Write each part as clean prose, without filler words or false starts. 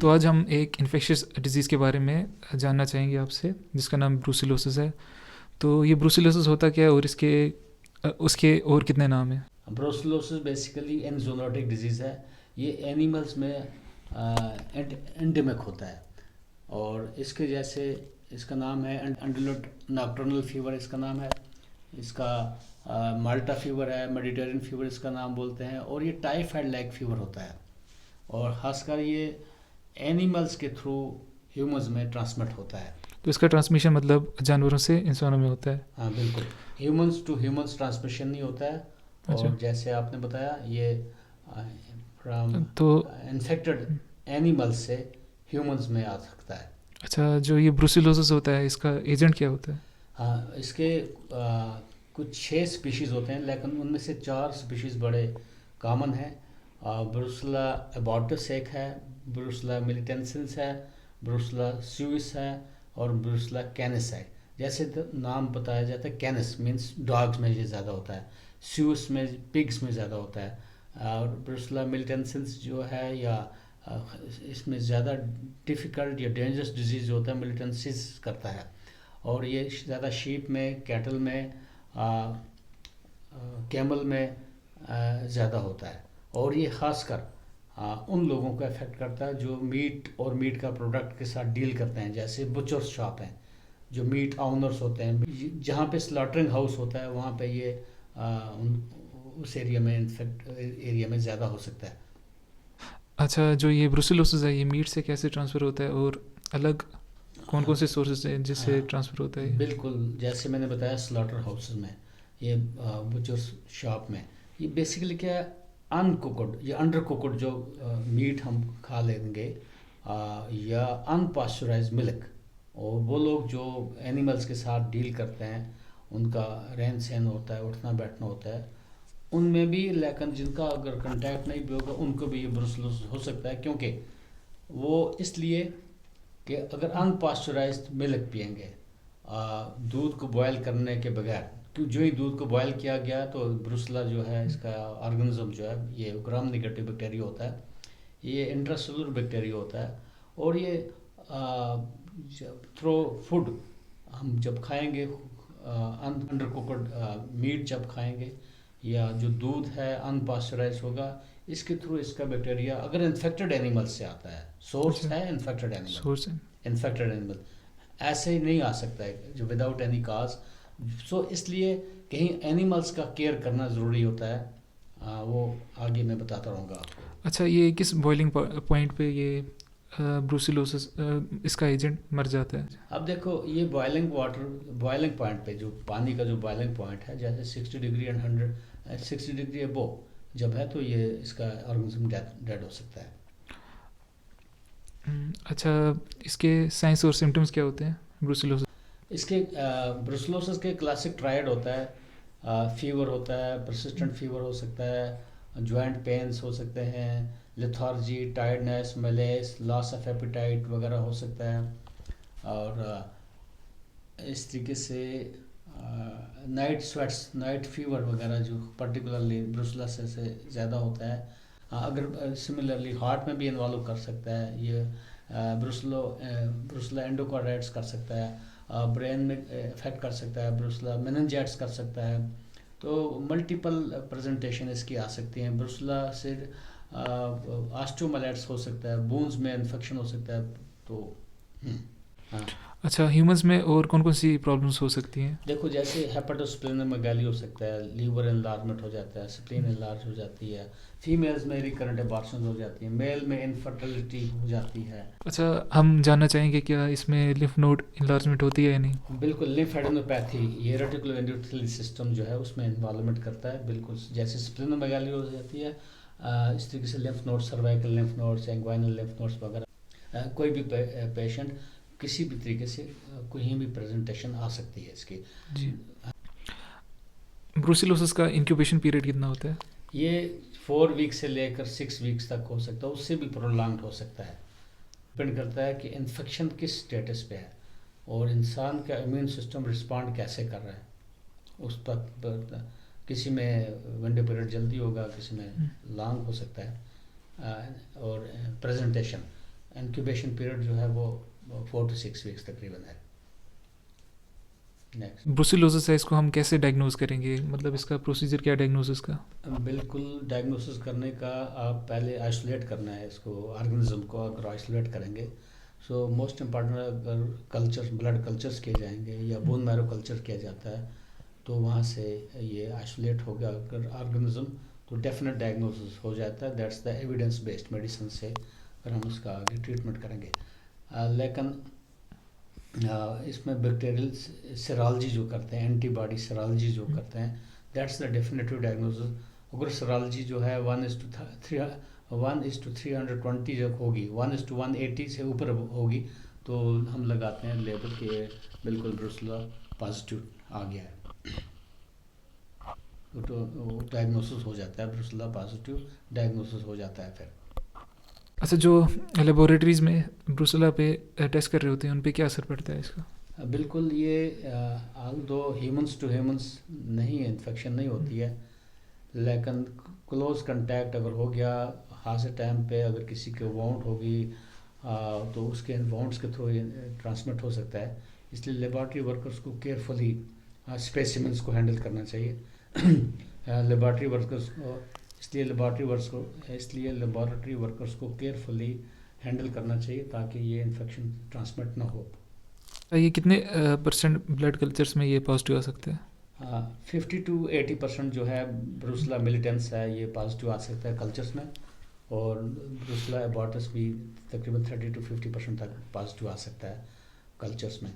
तो आज हम एक इन्फेक्शियस डिजीज़ के बारे में जानना चाहेंगे आपसे, जिसका नाम ब्रूसिलोसिस है। तो ये ब्रूसिलोसिस होता क्या है और उसके और कितने नाम हैं? ब्रोसिलोसिस बेसिकली एन जूनोटिक डिजीज़ है। ये एनिमल्स में एंडेमिक होता है। और इसके जैसे इसका नाम है अंडुलेट नॉक्टर्नल फीवर, इसका नाम है। इसका माल्टा फीवर है, मेडिटेरियन फीवर इसका नाम बोलते हैं। और ये टाइफाइड लाइक फीवर होता है। और ख़ासकर ये एनिमल्स के थ्रू ह्यूमंस में ट्रांसमिट होता है। तो इसका ट्रांसमिशन मतलब जानवरों से इंसानों में होता है? हाँ बिल्कुल, ह्यूमंस टू ह्यूमंस ट्रांसमिशन नहीं होता है। अच्छा। और जैसे आपने बताया, ये फ्रॉम तो इन्फेक्टेड एनिमल्स से ह्यूमंस में आ सकता है। अच्छा, जो ये ब्रूसिलोसिस होता है, इसका एजेंट क्या होता है? हाँ, इसके कुछ 6 स्पीशीज़ होते हैं, लेकिन उनमें से 4 स्पीशीज़ बड़े कॉमन हैं। ब्रुसला एबॉर्टस एक है, ब्रुसला मिलिटेंसिस है, ब्रुसला स्यूइस है, और ब्रुसला कैनिस है। जैसे तो नाम बताया जाता है, कैनिस मीन्स डॉग्स में ये ज़्यादा होता है, स्यूइस में पिग्स में ज़्यादा होता है। और ब्रुसला मिलिटेंसिस जो है, या इसमें ज़्यादा डिफ़िकल्ट या डेंजरस डिजीज़ होता है, मिलिटेंसिस करता है। और ये ज़्यादा शीप में, कैटल में, कैमल में ज़्यादा होता है। और ये ख़ासकर उन लोगों को अफेक्ट करता है जो मीट और मीट का प्रोडक्ट के साथ डील करते हैं, जैसे बुचर्स शॉप हैं, जो मीट ऑनर्स होते हैं, जहाँ पे स्लॉटरिंग हाउस होता है, वहाँ पे ये उस एरिया में इन्फेक्ट एरिया में ज़्यादा हो सकता है। अच्छा, जो ये ब्रूसिलोसिस है, ये मीट से कैसे ट्रांसफ़र होता है और अलग कौन कौन हाँ से सोर्सेज हैं जिससे हाँ ट्रांसफ़र होता है? बिल्कुल, जैसे मैंने बताया स्लॉटर हाउसेस में, ये बुचर्स शॉप में, ये बेसिकली क्या है, अनकुकड या अंडर कुकड जो मीट हम खा लेंगे, या अनपास्चराइज मिल्क। और वो लोग जो एनिमल्स के साथ डील करते हैं, उनका रहन सहन होता है, उठना बैठना होता है, उनमें भी, लेकिन जिनका अगर कांटेक्ट नहीं भी होगा उनको भी ये ब्रुसलोसिस हो सकता है। क्योंकि वो इसलिए कि अगर अनपास्चराइज्ड मिल्क पियेंगे, दूध को बॉयल करने के बगैर, क्यों जो ही दूध को बॉयल किया गया, तो ब्रुसला जो है, इसका ऑर्गेनिज्म जो है, ये ग्राम नेगेटिव बैक्टीरिया होता है, ये इंट्रासेलुलर बैक्टीरिया होता है। और ये थ्रो फूड हम जब खाएंगे, अंडर कुकड मीट जब खाएंगे, या जो दूध है अनपास्चराइज होगा, इसके थ्रू इसका बैक्टीरिया अगर इन्फेक्टेड एनिमल से आता है, सोर्स अच्छा, है इन्फेक्टेड एनिमल, सोर्स है। इन्फेक्टेड एनिमल, ऐसे ही नहीं आ सकता है जो विदाउट एनी काज। सो इसलिए कहीं एनिमल्स का केयर करना ज़रूरी होता है। वो आगे मैं बताता रहूँगा आपको। अच्छा, ये किस बॉइलिंग पॉइंट पे ये ब्रूसिलोसिस इसका एजेंट मर जाता है? अब देखो, ये बॉइलिंग वाटर, बॉइलिंग पॉइंट पे, जो पानी का जो बॉइलिंग पॉइंट है, जैसे 60 डिग्री एंड 60 डिग्री अबो जब है, तो ये इसका ऑर्गेनिज्म डेड हो सकता है। अच्छा, इसके साइंस और सिम्टम्स क्या होते हैं ब्रूसिलोसिस? इसके ब्रुसलोसिस के क्लासिक ट्रायड होता है, फीवर होता है, परसिस्टेंट फीवर हो सकता है, जॉइंट पेन्स हो सकते हैं, lethargy, tiredness, Millais, loss of appetite वगैरह हो सकता है। और इस तरीके से नाइट स्वेट्स, नाइट फीवर वगैरह जो पर्टिकुलरली ब्रुसलोसिस से ज़्यादा होता है। अगर सिमिलरली हार्ट में भी इन्वॉल्व कर सकता है ये, ब्रुसला एंडोकार्डाइट्स कर सकता है, ब्रेन में इफेक्ट कर सकता है, ब्रुसला मेनिंजाइट्स कर सकता है। तो मल्टीपल प्रेजेंटेशन इसकी आ सकती हैं। ब्रुसला से ऑस्टियोमाइलाइटिस हो सकता है, बोन्स में इन्फेक्शन हो सकता है। तो हाँ, अच्छा, ह्यूमंस में और कौन कौन सी प्रॉब्लम्स हो सकती हैं? देखो, जैसे हेपेटोस्प्लेनोमेगाली हो सकता है, लीवर एनलार्जमेंट हो जाता है, स्प्लीन हम्म, एनलार्ज हो जाती है, फीमेल्स में रिकरेंट एबॉर्शंस हो जाती है, मेल में इनफर्टिलिटी हो जाती है। अच्छा, हम जानना चाहेंगे क्या इसमें लिम्फ नोड इन्लार्जमेंट होती है या नहीं? बिल्कुल, लिम्फेडेनोपैथी, ये रेटिकुलर एंडोथेलियल सिस्टम जो है उसमें इन्वॉल्वमेंट करता है। बिल्कुल जैसे स्प्लेनोमेगाली हो जाती है, इस तरीके से lymph node, cervical lymph nodes, inguinal lymph nodes वगैरह, कोई भी पेशेंट किसी भी तरीके से कहीं भी प्रेजेंटेशन आ सकती है इसकी। जी। ब्रूसिलोसिस का इंक्यूबेशन पीरियड कितना होता है? ये 4 वीक से लेकर 6 वीक्स तक हो सकता है, उससे भी प्रोलॉन्ग्ड हो सकता है। डिपेंड करता है कि इन्फेक्शन किस स्टेटस पे है, और इंसान का इम्यून सिस्टम रिस्पॉन्ड कैसे कर रहा है उस पर। किसी में विंडो पीरियड जल्दी होगा, किसी में हम्म, लॉन्ग हो सकता है। और प्रेजेंटेशन, इंक्यूबेशन पीरियड जो है वो 4 to 6 वीक्स तकरीबन है। नेक्स्ट। ब्रुसिलोसिस है, इसको हम कैसे डायग्नोज करेंगे, मतलब इसका प्रोसीजर क्या है डायग्नोसिस का? बिल्कुल, डायग्नोसिस करने का आप पहले आइसोलेट करना है इसको, ऑर्गेनिज्म को अगर आइसोलेट करेंगे, सो मोस्ट इम्पॉर्टेंट अगर कल्चर, ब्लड कल्चर्स किए जाएंगे या बोन मैरो कल्चर किया जाता है तो वहाँ से ये आइसोलेट हो गया अगर ऑर्गेनिज्म, तो डेफिनेट डायग्नोसिस हो जाता है। That's the evidence based medicine से फिर हम उसका आगे ट्रीटमेंट करेंगे। लेकिन इसमें बैक्टीरियल सेरोलॉजी जो करते हैं, एंटीबॉडी सेरोलॉजी जो करते हैं, दैट्स द डेफिनेटिव डायग्नोसिस। अगर सेरोलॉजी जो है 1:320 जब होगी, 1:180 से ऊपर होगी, तो हम लगाते हैं लेबल के बिल्कुल ब्रुसेला पॉजिटिव आ गया है, तो डायग्नोसिस हो जाता है, ब्रुसेला पॉजिटिव डायग्नोसिस हो जाता है फिर। अच्छा, जो लेबोरेटरीज़ में ब्रुसेला पे टेस्ट कर रहे होते हैं उन पे क्या असर पड़ता है इसका? बिल्कुल, ये दो ह्यूमंस टू ह्यूमंस नहीं इन्फेक्शन नहीं होती है, लेकिन क्लोज कांटेक्ट अगर हो गया हाथ से टाइम पे, अगर किसी के वाउंड होगी तो उसके वाउंड्स के थ्रू ट्रांसमिट हो सकता है। इसलिए लेबॉरेटरी वर्कर्स को केयरफुली स्पेसिमेंस को हैंडल करना चाहिए। लेबॉरेटरी वर्कर्स को इसलिए लेबॉरेटरी वर्कर्स को केयरफुली हैंडल करना चाहिए ताकि ये इन्फेक्शन ट्रांसमिट ना हो। ये कितने % ब्लड कल्चर्स में ये पॉजिटिव आ सकते हैं? 50 to 80% जो है ब्रुसेला मिलिटेंस है, ये पॉजिटिव आ सकता है कल्चर्स में, और ब्रुसेला एबॉर्टस भी तकरीबन 30 to 50% तक पॉजिटिव आ सकता है कल्चर्स में।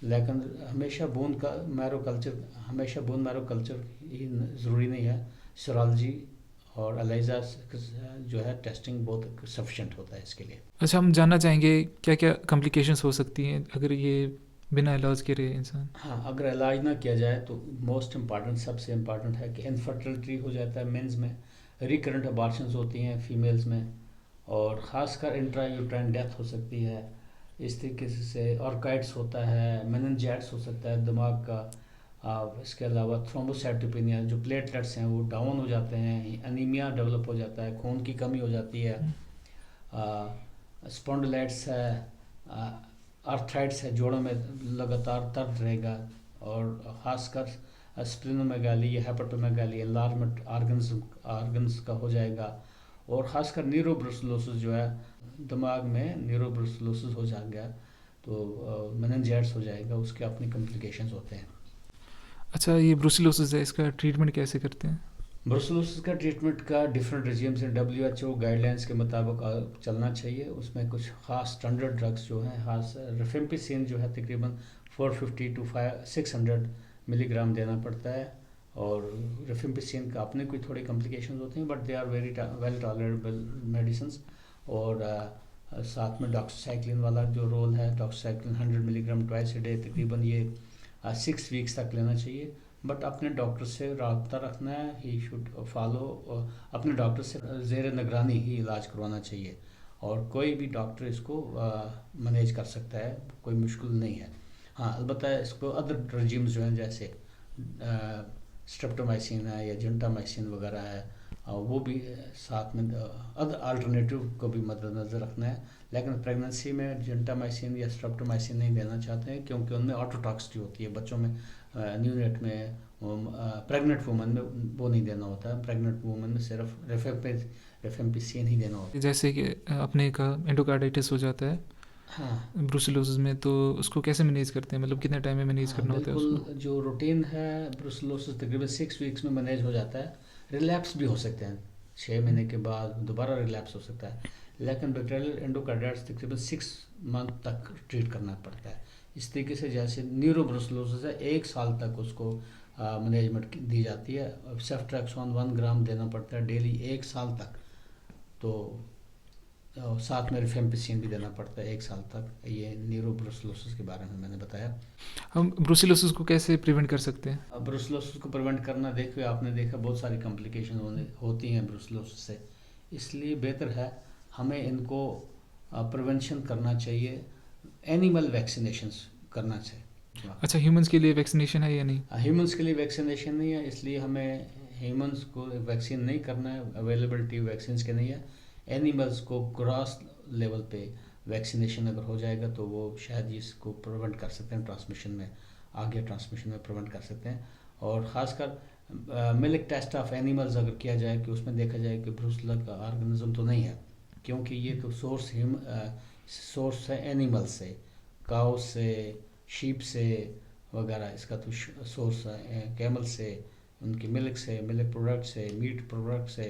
लेकिन हमेशा बोन मैरो कल्चर ही ज़रूरी नहीं है, सेरोलॉजी और एलाइजा जो है टेस्टिंग बहुत सफिशेंट होता है इसके लिए। अच्छा, हम जानना चाहेंगे क्या क्या कॉम्प्लिकेशंस हो सकती हैं अगर ये बिना इलाज के रहे इंसान? हाँ, अगर इलाज ना किया जाए तो मोस्ट इम्पॉर्टेंट, सबसे इम्पॉर्टेंट है कि इनफर्टिलिटी हो जाता है मेंस में, रिकरेंट अबॉर्शंस होती हैं फीमेल्स में, और ख़ासकर इंट्रा यूट्राइन डेथ हो सकती है इस तरीके से, ऑर्काइड्स होता है, मेनिंजाइट्स हो सकता है दिमाग का। इसके अलावा थ्रोम्बोसाइटोपेनिया, जो प्लेटलेट्स हैं वो डाउन हो जाते हैं, अनीमिया डेवलप हो जाता है, खून की कमी हो जाती है, स्पॉन्डिलाइटिस है, आर्थराइट्स है, जोड़ों में लगातार दर्द रहेगा, और ख़ासकर स्प्लिनोमेगाली या हेपेटोमेगाली एनलार्जमेंट ऑर्गन्स का हो जाएगा, और ख़ासकर न्यूरोब्रुसलोसिस जो है दिमाग में न्यूरोब्रुसलोसिस हो जाएगा तो मेनिंजाइटिस हो जाएगा, उसके अपने कॉम्प्लिकेशंस होते हैं। अच्छा, ये ब्रुसिलोसिस है, इसका ट्रीटमेंट कैसे करते हैं? ब्रुसेलोसिस का ट्रीटमेंट का डिफरेंट रेजिम्स हैं, WHO गाइडलाइंस के मुताबिक चलना चाहिए। उसमें कुछ ख़ास स्टैंडर्ड ड्रग्स जो हैं, ख़ास रिफेम्पिसिन जो है तकरीबन 450 to 600 मिलीग्राम देना पड़ता है, और रिफेम्पिसिन का अपने कोई थोड़े कॉम्प्लिकेशन होते हैं, but they are very well tolerable medicine. और साथ में डॉक्साइक्लिन वाला जो रोल है, doxycycline 100 milligram twice a day, तकरीबन ये 6 वीक्स तक लेना चाहिए। बट अपने डॉक्टर से रब्ता रखना है, ही शुड फॉलो, अपने डॉक्टर से ज़ेर निगरानी ही इलाज करवाना चाहिए, और कोई भी डॉक्टर इसको मैनेज कर सकता है, कोई मुश्किल नहीं है। हाँ, अलबत्ता इसको अदर रेजिम्स जो हैं जैसे स्ट्रेप्टोमाइसिन है या जेंटामाइसिन वगैरह है, वो भी साथ में अदर अल्टरनेटिव को भी मद्देनज़र रखना है। लेकिन प्रेगनेंसी में जेंटामाइसिन या स्ट्रेप्टोमाइसिन नहीं देना चाहते हैं, क्योंकि उनमें ऑटोटॉक्सिटी होती है बच्चों में, न्यूनेट में, प्रेग्नेंट वुमन में वो नहीं देना होता है। प्रेग्नेंट वुमन में सिर्फ रिफेम्पिसिन ही देना होता है। जैसे कि अपने का एंडोकार्डाइटिस हो जाता है हाँ, ब्रुसिलोसिस में, तो उसको कैसे मैनेज करते हैं, मतलब कितने टाइम में मैनेज हाँ करना होता है उसको? बिल्कुल, जो रूटीन है ब्रुसेलोसिस तकरीबन 6 वीक्स में मैनेज हो जाता है। रिलैप्स भी हो सकते हैं, 6 महीने के बाद दोबारा रिलैप्स हो सकता है, लेकिन बैक्टीरियल एंडोकार्डाइटिस तकरीबन 6 मंथ तक ट्रीट करना पड़ता है। इस तरीके से जैसे न्यूरोब्रुसलोसिस है, 1 साल तक उसको मैनेजमेंट दी जाती है, सेफ्ट्रैक्सोन 1 ग्राम देना पड़ता है डेली 1 साल तक, तो साथ में रिफेम्पिसिन भी देना पड़ता है 1 साल तक। ये न्यूरोब्रुसलोसिस के बारे में मैंने बताया। हम ब्रुसिलोसिस को कैसे प्रिवेंट कर सकते हैं? अब ब्रुसलोसिस को प्रिवेंट करना, देखिए आपने देखा बहुत सारी कॉम्प्लिकेशन होती हैं ब्रुसलोसिस से, इसलिए बेहतर है हमें इनको प्रिवेंशन करना चाहिए, एनिमल वैक्सीनेशंस करना चाहिए। अच्छा, ह्यूमंस के लिए वैक्सीनेशन है या नहीं? ह्यूमंस के लिए वैक्सीनेशन नहीं है, इसलिए हमें ह्यूमंस को वैक्सीन नहीं करना है, अवेलेबिलिटी वैक्सीन के नहीं है। एनिमल्स को ग्रॉस लेवल पे वैक्सीनेशन अगर हो जाएगा तो वो शायद इसको प्रिवेंट कर सकते हैं, ट्रांसमिशन में आगे ट्रांसमिशन में प्रिवेंट कर सकते हैं। और ख़ासकर मिल्क टेस्ट ऑफ एनिमल्स अगर किया जाए कि उसमें देखा जाए कि ब्रूसला का ऑर्गेनिज्म तो नहीं है, क्योंकि ये तो सोर्स है एनिमल से, काउ से, शीप से वगैरह, इसका तो सोर्स है कैमल से, उनकी मिल्क से, मिल्क प्रोडक्ट से, मीट प्रोडक्ट से।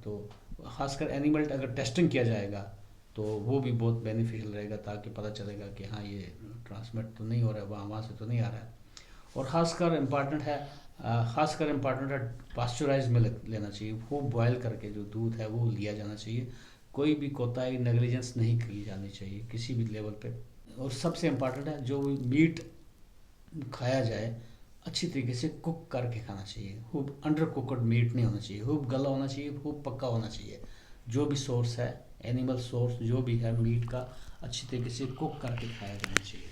तो ख़ासकर एनिमल अगर टेस्टिंग किया जाएगा तो वो भी बहुत बेनिफिशियल रहेगा, ताकि पता चलेगा कि हाँ ये ट्रांसमिट तो नहीं हो रहा है, वहाँ से तो नहीं आ रहा है। और ख़ासकर इम्पॉर्टेंट है पास्चराइज मिल्क लेना चाहिए, वो बॉयल करके जो दूध है वो लिया जाना चाहिए। कोई भी कोताही नेग्लिजेंस नहीं की जानी चाहिए किसी भी लेवल पे। और सबसे इम्पॉर्टेंट है जो मीट खाया जाए अच्छी तरीके से कुक करके खाना चाहिए, खूब अंडर कुकड मीट नहीं होना चाहिए, खूब गला होना चाहिए, खूब पक्का होना चाहिए। जो भी सोर्स है, एनिमल सोर्स जो भी है मीट का, अच्छी तरीके से कुक करके खाया जाना चाहिए।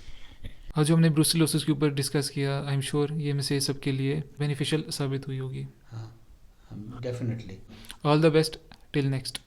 और जो हमने ब्रूसिलोसिस के ऊपर डिस्कस किया, आई एम श्योर ये में से सबके लिए बेनिफिशियल साबित हुई होगी। हाँ, definitely. All the best till next.